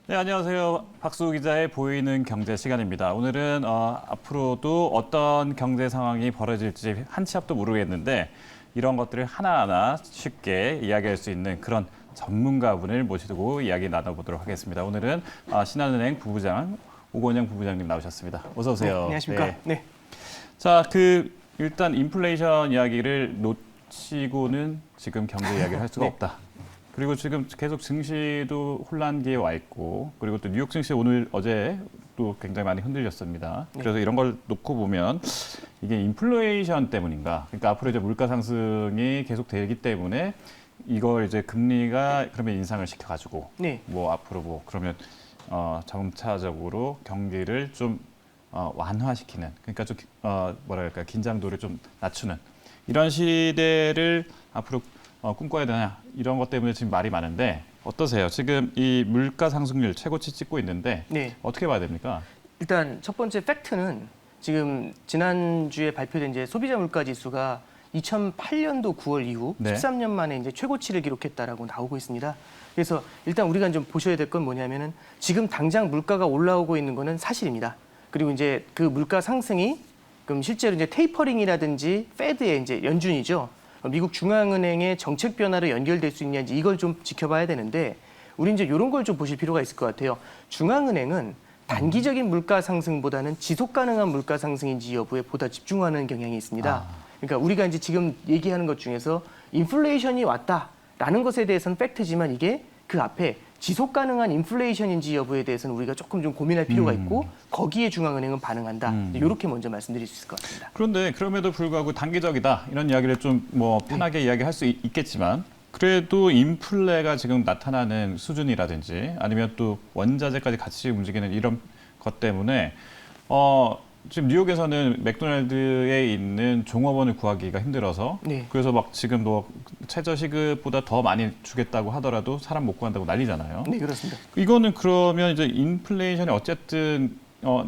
네, 안녕하세요. 박수호 기자의 보이는 경제 시간입니다. 오늘은 앞으로도 어떤 경제 상황이 벌어질지 한 치 앞도 모르겠는데 이런 것들을 하나하나 쉽게 이야기할 수 있는 그런 전문가분을 모시고 이야기 나눠보도록 하겠습니다. 오늘은 신한은행 부부장 오건영 부부장님 나오셨습니다. 어서 오세요. 네, 안녕하십니까. 네. 자, 일단 인플레이션 이야기를 놓치고는 지금 경제 이야기를 할 수가 네. 없다. 그리고 지금 계속 증시도 혼란기에 와 있고, 그리고 또 뉴욕 증시 어제 또 굉장히 많이 흔들렸습니다. 그래서 이런 걸 놓고 보면 이게 인플레이션 때문인가? 그러니까 앞으로 이제 물가 상승이 계속 되기 때문에 이걸 이제 금리가 그러면 인상을 시켜가지고 네. 뭐 앞으로 그러면 점차적으로 경기를 좀 완화시키는, 그러니까 좀 뭐랄까 긴장도를 좀 낮추는 이런 시대를 앞으로 꿈꿔야 되냐, 이런 것 때문에 지금 말이 많은데 어떠세요? 지금 이 물가 상승률 최고치 찍고 있는데 네. 어떻게 봐야 됩니까? 일단 첫 번째 팩트는 지금 지난주에 발표된 이제 소비자 물가 지수가 2008년도 9월 이후 네. 13년 만에 이제 최고치를 기록했다라고 나오고 있습니다. 그래서 일단 우리가 좀 보셔야 될 건 뭐냐면은 지금 당장 물가가 올라오고 있는 거는 사실입니다. 그리고 이제 그 물가 상승이 그럼 실제로 이제 테이퍼링이라든지 페드의 이제 연준이죠. 미국 중앙은행의 정책 변화로 연결될 수 있냐지 이걸 좀 지켜봐야 되는데 우리 이제 이런 걸 좀 보실 필요가 있을 것 같아요. 중앙은행은 단기적인 물가 상승보다는 지속 가능한 물가 상승인지 여부에 보다 집중하는 경향이 있습니다. 그러니까 우리가 이제 지금 얘기하는 것 중에서 인플레이션이 왔다라는 것에 대해서는 팩트지만 이게 그 앞에 지속 가능한 인플레이션인지 여부에 대해서는 우리가 조금 좀 고민할 필요가 있고 거기에 중앙은행은 반응한다. 이렇게 먼저 말씀드릴 수 있을 것 같습니다. 그런데 그럼에도 불구하고 단기적이다 이런 이야기를 좀 뭐 편하게 이야기할 수 있겠지만 그래도 인플레가 지금 나타나는 수준이라든지 아니면 또 원자재까지 같이 움직이는 이런 것 때문에 지금 뉴욕에서는 맥도날드에 있는 종업원을 구하기가 힘들어서 네. 그래서 막 지금 뭐 최저 시급보다 더 많이 주겠다고 하더라도 사람 못 구한다고 난리잖아요. 네, 그렇습니다. 이거는 그러면 이제 인플레이션이 어쨌든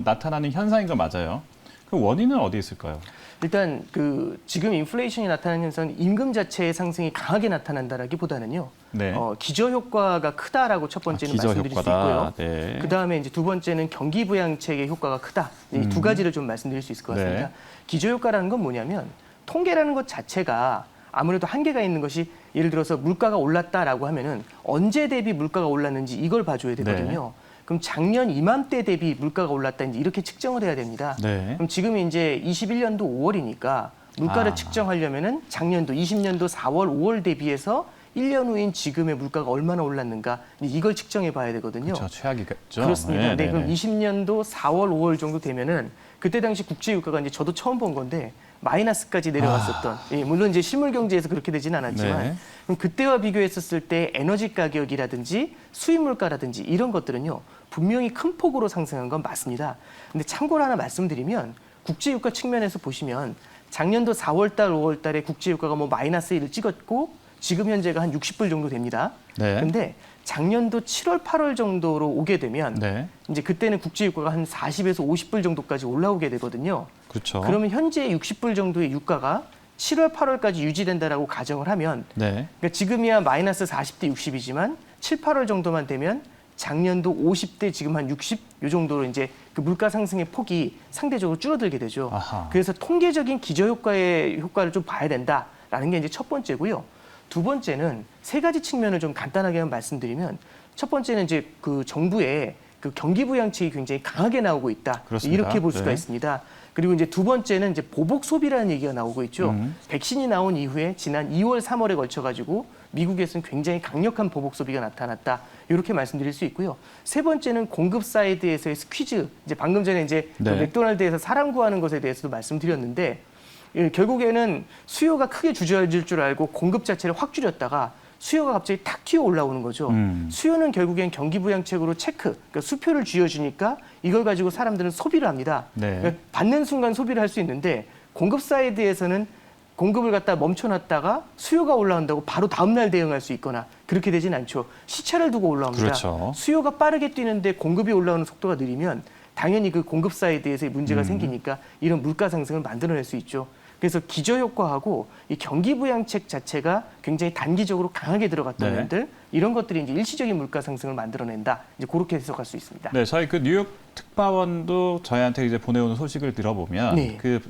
나타나는 현상인 건 맞아요. 그 원인은 어디 있을까요? 일단 그 지금 인플레이션이 나타나는 현상은 임금 자체의 상승이 강하게 나타난다라기보다는요. 네. 기저 효과가 크다라고 첫 번째는 기저 말씀드릴 수 효과다. 있고요. 네. 그 다음에 이제 두 번째는 경기 부양책의 효과가 크다. 이 두 가지를 좀 말씀드릴 수 있을 것 같습니다. 네. 기저 효과라는 건 뭐냐면 통계라는 것 자체가 아무래도 한계가 있는 것이 예를 들어서 물가가 올랐다라고 하면은 언제 대비 물가가 올랐는지 이걸 봐줘야 되거든요. 그럼 작년 이맘때 대비 물가가 올랐다는지 이렇게 측정을 해야 됩니다. 네. 그럼 지금이 이제 21년도 5월이니까 물가를 측정하려면은 작년도 20년도 4월, 5월 대비해서 1년 후인 지금의 물가가 얼마나 올랐는가 이걸 측정해 봐야 되거든요. 그렇죠. 최악이겠죠. 그렇습니다. 네, 그럼 20년도 4월, 5월 정도 되면은 그때 당시 국제 유가가 이제 저도 처음 본 건데 마이너스까지 내려갔었던. 예, 물론 이제 실물 경제에서 그렇게 되지는 않았지만 네. 그럼 그때와 비교했었을 때 에너지 가격이라든지 수입 물가라든지 이런 것들은요 분명히 큰 폭으로 상승한 건 맞습니다. 근데 참고로 하나 말씀드리면 국제 유가 측면에서 보시면 작년도 4월달, 5월달에 국제 유가가 뭐 마이너스 1을 찍었고 지금 현재가 한 60불 정도 됩니다. 네. 근데 작년도 7월, 8월 정도로 오게 되면 네. 이제 그때는 국제 유가가 한 40에서 50불 정도까지 올라오게 되거든요. 그렇죠. 그러면 현재 60불 정도의 유가가 7월, 8월까지 유지된다라고 가정을 하면 네. 그러니까 지금이야 마이너스 40대 60이지만 7, 8월 정도만 되면 작년도 50대 지금 한 60 요 정도로 이제 그 물가 상승의 폭이 상대적으로 줄어들게 되죠. 아하. 그래서 통계적인 기저 효과의 효과를 좀 봐야 된다라는 게 이제 첫 번째고요. 두 번째는 세 가지 측면을 좀 간단하게 말씀드리면 첫 번째는 이제 그 정부의 그 경기 부양책이 굉장히 강하게 나오고 있다. 그렇습니다. 이렇게 볼 수가 네. 있습니다. 그리고 이제 두 번째는 이제 보복 소비라는 얘기가 나오고 있죠. 백신이 나온 이후에 지난 2월, 3월에 걸쳐 가지고 미국에서는 굉장히 강력한 보복 소비가 나타났다. 이렇게 말씀드릴 수 있고요. 세 번째는 공급 사이드에서의 스퀴즈. 이제 방금 전에 이제 그 네. 맥도날드에서 사람 구하는 것에 대해서도 말씀드렸는데 결국에는 수요가 크게 주저앉을 줄 알고 공급 자체를 확 줄였다가 수요가 갑자기 탁 튀어 올라오는 거죠. 수요는 결국엔 경기 부양책으로 그러니까 수표를 쥐어주니까 이걸 가지고 사람들은 소비를 합니다. 네. 그러니까 받는 순간 소비를 할 수 있는데 공급 사이드에서는 공급을 갖다 멈춰놨다가 수요가 올라온다고 바로 다음날 대응할 수 있거나 그렇게 되진 않죠. 시차를 두고 올라옵니다. 그렇죠. 수요가 빠르게 뛰는데 공급이 올라오는 속도가 느리면 당연히 그 공급 사이드에서의 문제가 생기니까 이런 물가 상승을 만들어낼 수 있죠. 그래서 기저효과하고 이 경기부양책 자체가 굉장히 단기적으로 강하게 들어갔던 네. 면들 이런 것들이 이제 일시적인 물가 상승을 만들어낸다. 이제 그렇게 해석할 수 있습니다. 네, 저희 그 뉴욕 특파원도 저희한테 이제 보내오는 소식을 들어보면 네. 그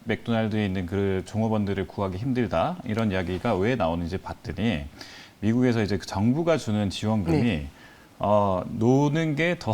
맥도날드에 있는 그 종업원들을 구하기 힘들다 이런 이야기가 왜 나오는지 봤더니 미국에서 이제 그 정부가 주는 지원금이 네. 노는 게 더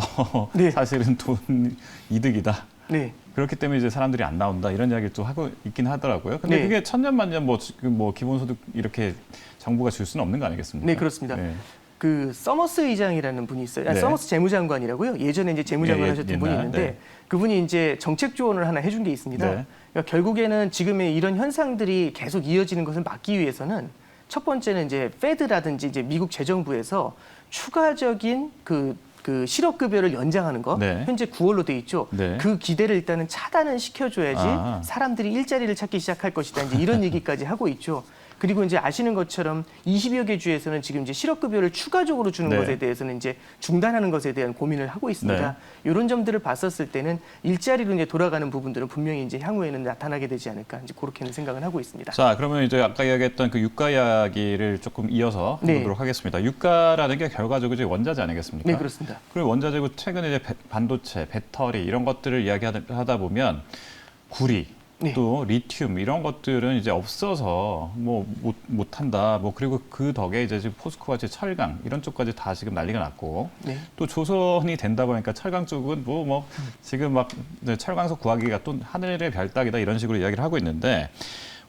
네. 사실은 돈 이득이다. 네. 그렇기 때문에 이제 사람들이 안 나온다 이런 이야기를 또 하고 있긴 하더라고요. 근데 네. 그게 천년만년 뭐 기본소득 이렇게 정부가 줄 수는 없는 거 아니겠습니까? 네, 그렇습니다. 네. 그 서머스 의장이라는 분이 있어요. 네. 서머스 재무장관이라고요. 예전에 이제 재무장관 예, 하셨던 분이 옛날, 있는데 네. 그분이 이제 정책 조언을 하나 해준 게 있습니다. 네. 그러니까 결국에는 지금의 이런 현상들이 계속 이어지는 것을 막기 위해서는 첫 번째는 이제 페드라든지 이제 미국 재정부에서 추가적인 그 실업급여를 연장하는 거 네. 현재 9월로 돼 있죠. 네. 그 기대를 일단은 차단은 시켜줘야지 아. 사람들이 일자리를 찾기 시작할 것이다. 이제 이런 얘기까지 하고 있죠. 그리고 이제 아시는 것처럼 20여 개 주에서는 지금 이제 실업급여를 추가적으로 주는 네. 것에 대해서는 이제 중단하는 것에 대한 고민을 하고 있습니다. 이런 점들을 봤었을 때는 일자리로 이제 돌아가는 부분들은 분명히 이제 향후에는 나타나게 되지 않을까 이제 그렇게는 생각을 하고 있습니다. 자, 그러면 이제 아까 이야기했던 그 유가 이야기를 조금 이어서 네. 해보도록 하겠습니다. 유가라는 게 결과적으로 이제 원자재 아니겠습니까? 네, 그렇습니다. 그리고 원자재고 최근에 이제 반도체, 배터리 이런 것들을 이야기하다 보면 구리, 네. 또 리튬 이런 것들은 이제 없어서 뭐 못한다. 뭐 그리고 그 덕에 이제 지금 포스코와 철강 이런 쪽까지 다 지금 난리가 났고 네. 또 조선이 된다고 하니까 철강 쪽은 뭐 지금 막 철강석 구하기가 또 하늘의 별 따기다 이런 식으로 이야기를 하고 있는데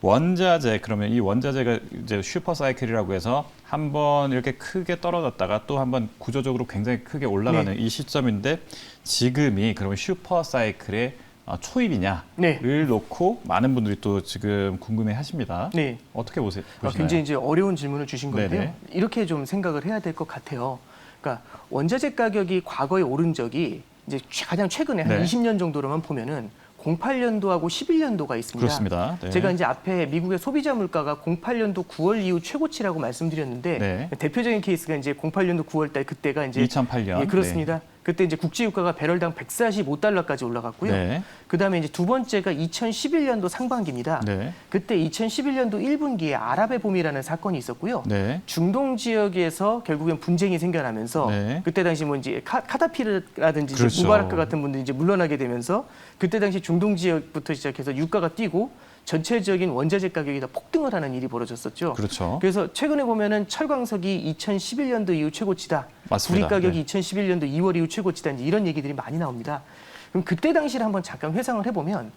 원자재 그러면 이 원자재가 이제 슈퍼 사이클이라고 해서 한번 이렇게 크게 떨어졌다가 또 한번 구조적으로 굉장히 크게 올라가는 이 시점인데 지금이 그러면 슈퍼 사이클의 초입이냐를 네. 놓고 많은 분들이 또 지금 궁금해하십니다. 네. 어떻게 보시나요? 굉장히 이제 어려운 질문을 주신 건데요. 네네. 이렇게 좀 생각을 해야 될 것 같아요. 그러니까 원자재 가격이 과거에 오른 적이 이제 가장 최근에 한 네. 20년 정도로만 보면은 08년도하고 11년도가 있습니다. 그렇습니다. 네. 제가 이제 앞에 미국의 소비자 물가가 08년도 9월 이후 최고치라고 말씀드렸는데 네. 대표적인 케이스가 이제 08년도 9월 달 그때가 이제 2008년. 예, 그렇습니다. 그때 이제 국제유가가 배럴당 145달러까지 올라갔고요. 네. 그다음에 이제 두 번째가 2011년도 상반기입니다. 네. 그때 2011년도 1분기에 아랍의 봄이라는 사건이 있었고요. 네. 중동 지역에서 결국엔 분쟁이 생겨나면서 네. 그때 당시 뭐 이제 카다피르라든지 이제 그렇죠. 무바라크 같은 분들이 이제 물러나게 되면서 그때 당시 중동 지역부터 시작해서 유가가 뛰고 전체적인 원자재 가격이 다 폭등을 하는 일이 벌어졌었죠. 그렇죠. 그래서 최근에 보면은 철광석이 2011년도 이후 최고치다. 맞습니다. 구리 가격이 네. 2011년도 2월 이후 최고치다. 이제 이런 얘기들이 많이 나옵니다. 그럼 그때 당시를 한번 잠깐 회상을 해보면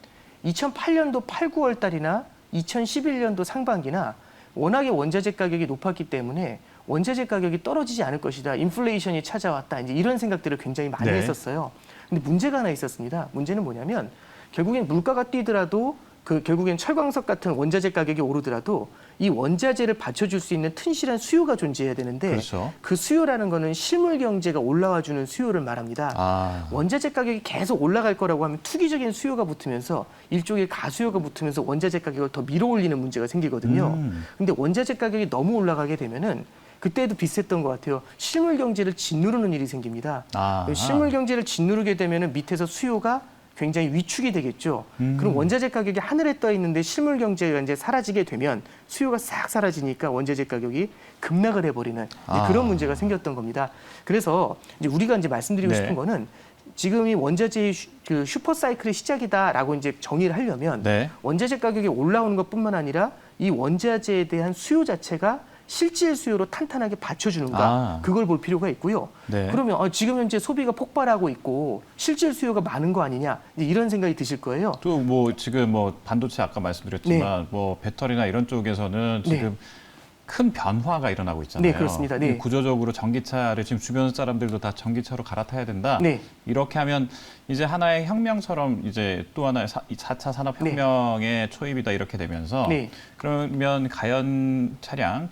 2008년도 8, 9월 달이나 2011년도 상반기나 워낙에 원자재 가격이 높았기 때문에 원자재 가격이 떨어지지 않을 것이다. 인플레이션이 찾아왔다. 이제 이런 생각들을 굉장히 많이 네. 했었어요. 근데 문제가 하나 있었습니다. 문제는 뭐냐면 결국엔 물가가 뛰더라도 결국엔 철광석 같은 원자재 가격이 오르더라도 이 원자재를 받쳐줄 수 있는 튼실한 수요가 존재해야 되는데 그렇죠. 그 수요라는 거는 실물 경제가 올라와주는 수요를 말합니다. 아. 원자재 가격이 계속 올라갈 거라고 하면 투기적인 수요가 붙으면서 일종의 가수요가 붙으면서 원자재 가격을 더 밀어올리는 문제가 생기거든요. 근데 원자재 가격이 너무 올라가게 되면은 그때도 비슷했던 것 같아요. 실물 경제를 짓누르는 일이 생깁니다. 아. 실물 경제를 짓누르게 되면은 밑에서 수요가 굉장히 위축이 되겠죠. 그럼 원자재 가격이 하늘에 떠 있는데 실물 경제가 이제 사라지게 되면 수요가 싹 사라지니까 원자재 가격이 급락을 해버리는 이제 그런 문제가 생겼던 겁니다. 그래서 이제 우리가 이제 말씀드리고 네. 싶은 거는 지금 이 원자재의 그 슈퍼 사이클의 시작이다라고 이제 정의를 하려면 네. 원자재 가격이 올라오는 것뿐만 아니라 이 원자재에 대한 수요 자체가 실질 수요로 탄탄하게 받쳐주는가 아. 그걸 볼 필요가 있고요. 네. 그러면 지금 현재 소비가 폭발하고 있고 실질 수요가 많은 거 아니냐 이제 이런 생각이 드실 거예요. 또 뭐 지금 뭐 반도체 아까 말씀드렸지만 뭐 배터리나 이런 쪽에서는 지금 큰 변화가 일어나고 있잖아요. 네, 그렇습니다. 네. 구조적으로 전기차를 지금 주변 사람들도 다 전기차로 갈아타야 된다. 네. 이렇게 하면 이제 하나의 혁명처럼 이제 또 하나의 4차 산업혁명의 초입이다 이렇게 되면서 네. 그러면 가연 차량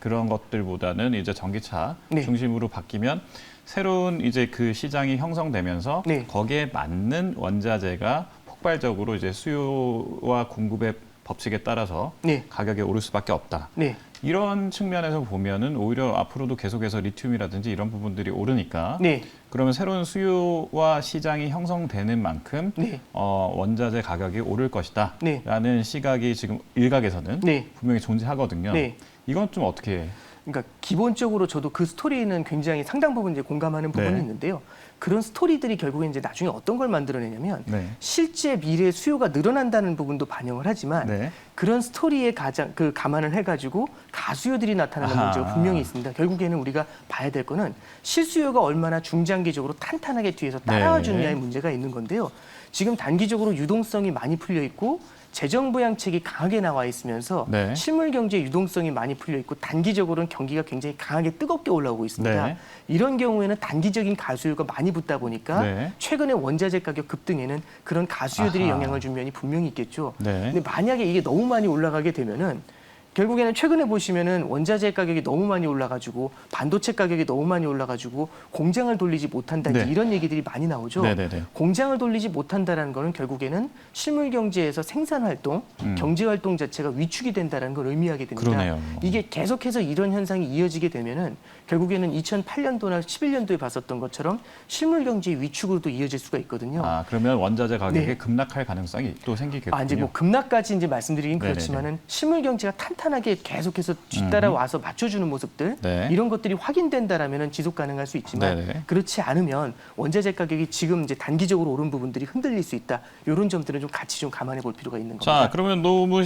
그런 것들보다는 이제 전기차 네. 중심으로 바뀌면 새로운 이제 그 시장이 형성되면서 네. 거기에 맞는 원자재가 폭발적으로 이제 수요와 공급의 법칙에 따라서 네. 가격이 오를 수밖에 없다. 네. 이런 측면에서 보면은 오히려 앞으로도 계속해서 리튬이라든지 이런 부분들이 오르니까 네. 그러면 새로운 수요와 시장이 형성되는 만큼 네. 원자재 가격이 오를 것이다 네. 라는 시각이 지금 일각에서는 네. 분명히 존재하거든요. 네. 이건 좀 어떻게 그러니까 기본적으로 저도 그 스토리는 굉장히 상당 부분 이제 공감하는 부분이 네. 있는데요. 그런 스토리들이 결국에 이제 나중에 어떤 걸 만들어내냐면 네. 실제 미래 수요가 늘어난다는 부분도 반영을 하지만 네. 그런 스토리에 가장 감안을 해가지고 가수요들이 나타나는 아하. 문제가 분명히 있습니다. 결국에는 우리가 봐야 될 거는 실수요가 얼마나 중장기적으로 탄탄하게 뒤에서 따라와 네. 주느냐의 문제가 있는 건데요. 지금 단기적으로 유동성이 많이 풀려 있고 재정 부양책이 강하게 나와 있으면서 네. 실물 경제 유동성이 많이 풀려 있고 단기적으로는 경기가 굉장히 강하게 뜨겁게 올라오고 있습니다. 네. 이런 경우에는 단기적인 가수요가 많이 붙다 보니까 네. 최근에 원자재 가격 급등에는 그런 가수요들이 아하. 영향을 준 면이 분명히 있겠죠. 네. 근데 만약에 이게 너무 많이 올라가게 되면은 결국에는 최근에 보시면은 원자재 가격이 너무 많이 올라가지고 반도체 가격이 너무 많이 올라가지고 공장을 돌리지 못한다 이제 네. 이런 얘기들이 많이 나오죠. 네네네. 공장을 돌리지 못한다라는 거는 결국에는 실물 경제에서 생산 활동, 경제 활동 자체가 위축이 된다라는 걸 의미하게 됩니다. 그러네요. 이게 계속해서 이런 현상이 이어지게 되면은 결국에는 2008년도나 11년도에 봤었던 것처럼 실물 경제 위축으로도 이어질 수가 있거든요. 아, 그러면 원자재 가격이 네. 급락할 가능성이 또 생기겠군요. 이제 뭐 급락까지 이제 말씀드리긴 네네네. 그렇지만은 실물 경제가 탄탄하게 계속해서 뒤따라 와서 맞춰주는 모습들 네. 이런 것들이 확인된다라면은 지속 가능할 수 있지만 네네. 그렇지 않으면 원자재 가격이 지금 이제 단기적으로 오른 부분들이 흔들릴 수 있다. 이런 점들은 좀 같이 좀 감안해 볼 필요가 있는 겁니다. 자, 그러면 너무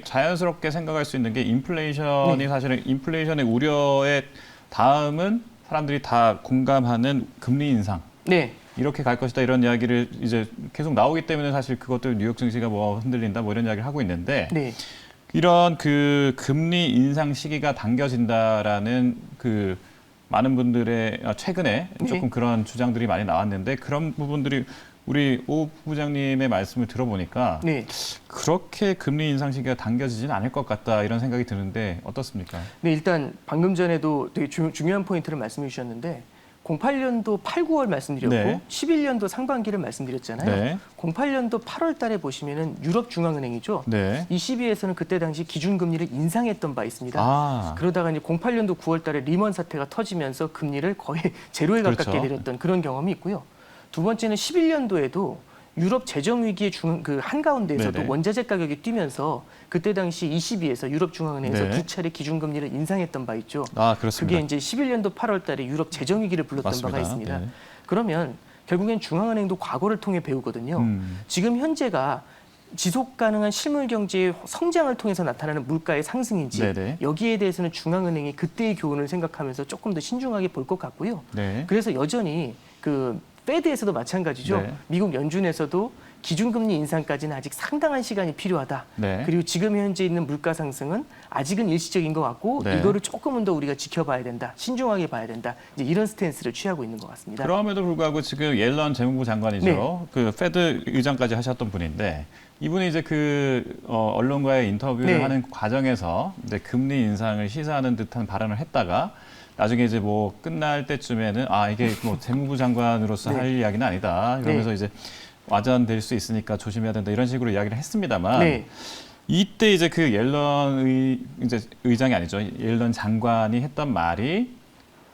자연스럽게 생각할 수 있는 게 인플레이션이 네. 사실은 인플레이션의 우려의 다음은 사람들이 다 공감하는 금리 인상. 네, 이렇게 갈 것이다 이런 이야기를 이제 계속 나오기 때문에 사실 그것도 뉴욕 증시가 뭐 흔들린다 뭐 이런 이야기를 하고 있는데 네, 이런 그 금리 인상 시기가 당겨진다라는 그 많은 분들의 최근에 조금 네. 그런 주장들이 많이 나왔는데 그런 부분들이 우리 오 부장님의 말씀을 들어보니까 네. 그렇게 금리 인상 시기가 당겨지진 않을 것 같다 이런 생각이 드는데 어떻습니까? 네, 일단 방금 전에도 되게 중요한 포인트를 말씀해 주셨는데 08년도 8, 9월 말씀드렸고 네. 11년도 상반기를 말씀드렸잖아요. 네. 08년도 8월 달에 보시면은 유럽 중앙은행이죠. 네. ECB에서는 그때 당시 기준금리를 인상했던 바 있습니다. 아, 그러다가 이제 08년도 9월 달에 리먼 사태가 터지면서 금리를 거의 제로에 가깝게 그렇죠. 내렸던 그런 경험이 있고요. 두 번째는 11년도에도 유럽 재정 위기의 그 한가운데에서도 네네. 원자재 가격이 뛰면서 그때 당시 ECB에서 유럽 중앙은행에서 네. 두 차례 기준금리를 인상했던 바 있죠. 아 그렇습니다. 그게 이제 11년도 8월 달에 유럽 재정 위기를 불렀던 맞습니다. 바가 있습니다. 네. 그러면 결국엔 중앙은행도 과거를 통해 배우거든요. 지금 현재가 지속 가능한 실물 경제의 성장을 통해서 나타나는 물가의 상승인지 네네. 여기에 대해서는 중앙은행이 그때의 교훈을 생각하면서 조금 더 신중하게 볼 것 같고요. 네. 그래서 여전히 그 페드에서도 마찬가지죠. 네. 미국 연준에서도 기준금리 인상까지는 아직 상당한 시간이 필요하다. 네. 그리고 지금 현재 있는 물가 상승은 아직은 일시적인 것 같고 네. 이거를 조금은 더 우리가 지켜봐야 된다. 신중하게 봐야 된다. 이제 이런 스탠스를 취하고 있는 것 같습니다. 그럼에도 불구하고 지금 옐런 재무부 장관이죠. 네. 그 페드 의장까지 하셨던 분인데 이분이 이제 그 언론과의 인터뷰를 네. 하는 과정에서 이제 금리 인상을 시사하는 듯한 발언을 했다가 나중에 이제 뭐 끝날 때쯤에는 아 이게 뭐 재무부 장관으로서 네. 할 이야기는 아니다. 이러면서 네. 이제 와전될 수 있으니까 조심해야 된다 이런 식으로 이야기를 했습니다만 네. 이때 이제 그 옐런 이제 의장이 아니죠. 옐런 장관이 했던 말이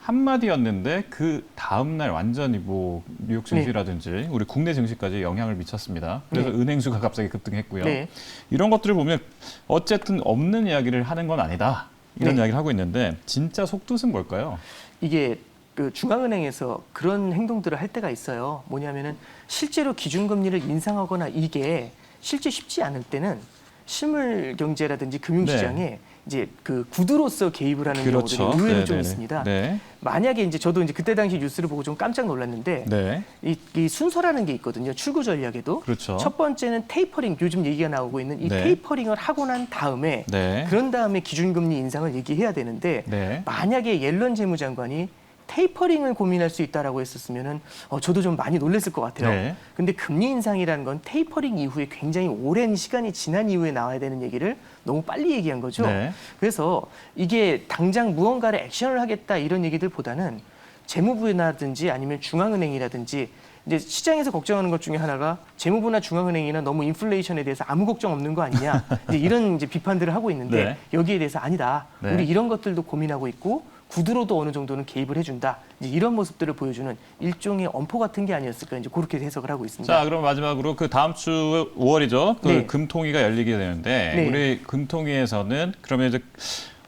한마디였는데 그 다음 날 완전히 뭐 뉴욕 증시라든지 우리 국내 증시까지 영향을 미쳤습니다. 그래서 네. 은행수가 갑자기 급등했고요. 네. 이런 것들을 보면 어쨌든 없는 이야기를 하는 건 아니다. 이런 네. 이야기를 하고 있는데 진짜 속뜻은 뭘까요? 이게 그 중앙은행에서 그런 행동들을 할 때가 있어요. 뭐냐면은 실제로 기준금리를 인상하거나 이게 실제 쉽지 않을 때는 실물 경제라든지 금융시장에 이제 그 구두로서 개입을 하는 경우들이 의외로 좀 있습니다. 네. 만약에 이제 저도 이제 그때 당시 뉴스를 보고 좀 깜짝 놀랐는데 네. 이 순서라는 게 있거든요. 출구 전략에도. 그렇죠. 첫 번째는 테이퍼링, 요즘 얘기가 나오고 있는 이 네. 테이퍼링을 하고 난 다음에 네. 그런 다음에 기준금리 인상을 얘기해야 되는데 네. 만약에 옐런 재무장관이 테이퍼링을 고민할 수 있다라고 했었으면은 저도 좀 많이 놀랐을 것 같아요. 네. 근데 금리 인상이라는 건 테이퍼링 이후에 굉장히 오랜 시간이 지난 이후에 나와야 되는 얘기를 너무 빨리 얘기한 거죠. 네. 그래서 이게 당장 무언가를 액션을 하겠다 이런 얘기들보다는 재무부라든지 아니면 중앙은행이라든지 이제 시장에서 걱정하는 것 중에 하나가 재무부나 중앙은행이나 너무 인플레이션에 대해서 아무 걱정 없는 거 아니냐 이제 이런 이제 비판들을 하고 있는데 네. 여기에 대해서 아니다. 네. 우리 이런 것들도 고민하고 있고 구두로도 어느 정도는 개입을 해준다. 이제 이런 모습들을 보여주는 일종의 엄포 같은 게 아니었을까 이제 그렇게 해석을 하고 있습니다. 자, 그럼 마지막으로 그 다음 주 5월이죠. 그 네. 금통위가 열리게 되는데 네. 우리 금통위에서는 그러면 이제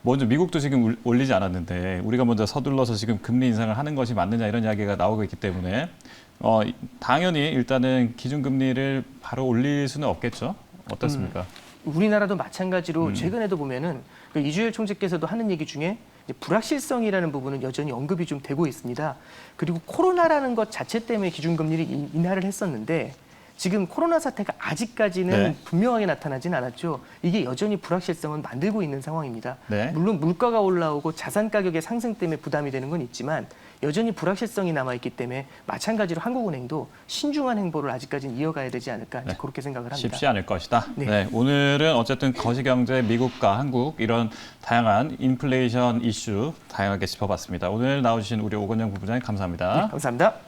먼저 미국도 지금 올리지 않았는데 우리가 먼저 서둘러서 지금 금리 인상을 하는 것이 맞느냐 이런 이야기가 나오고 있기 때문에 당연히 일단은 기준금리를 바로 올릴 수는 없겠죠. 어떻습니까? 우리나라도 마찬가지로 최근에도 보면은 그 이주열 총재께서도 하는 얘기 중에 이제 불확실성이라는 부분은 여전히 언급이 좀 되고 있습니다. 그리고 코로나라는 것 자체 때문에 기준금리를 인하를 했었는데 지금 코로나 사태가 아직까지는 네. 분명하게 나타나진 않았죠. 이게 여전히 불확실성은 만들고 있는 상황입니다. 네. 물론 물가가 올라오고 자산 가격의 상승 때문에 부담이 되는 건 있지만 여전히 불확실성이 남아있기 때문에 마찬가지로 한국은행도 신중한 행보를 아직까지는 이어가야 되지 않을까 네. 그렇게 생각을 합니다. 쉽지 않을 것이다. 네. 네, 오늘은 어쨌든 거시경제 미국과 한국 이런 다양한 인플레이션 이슈 다양하게 짚어봤습니다. 오늘 나오신 우리 오건영 부부장님 감사합니다. 감사합니다.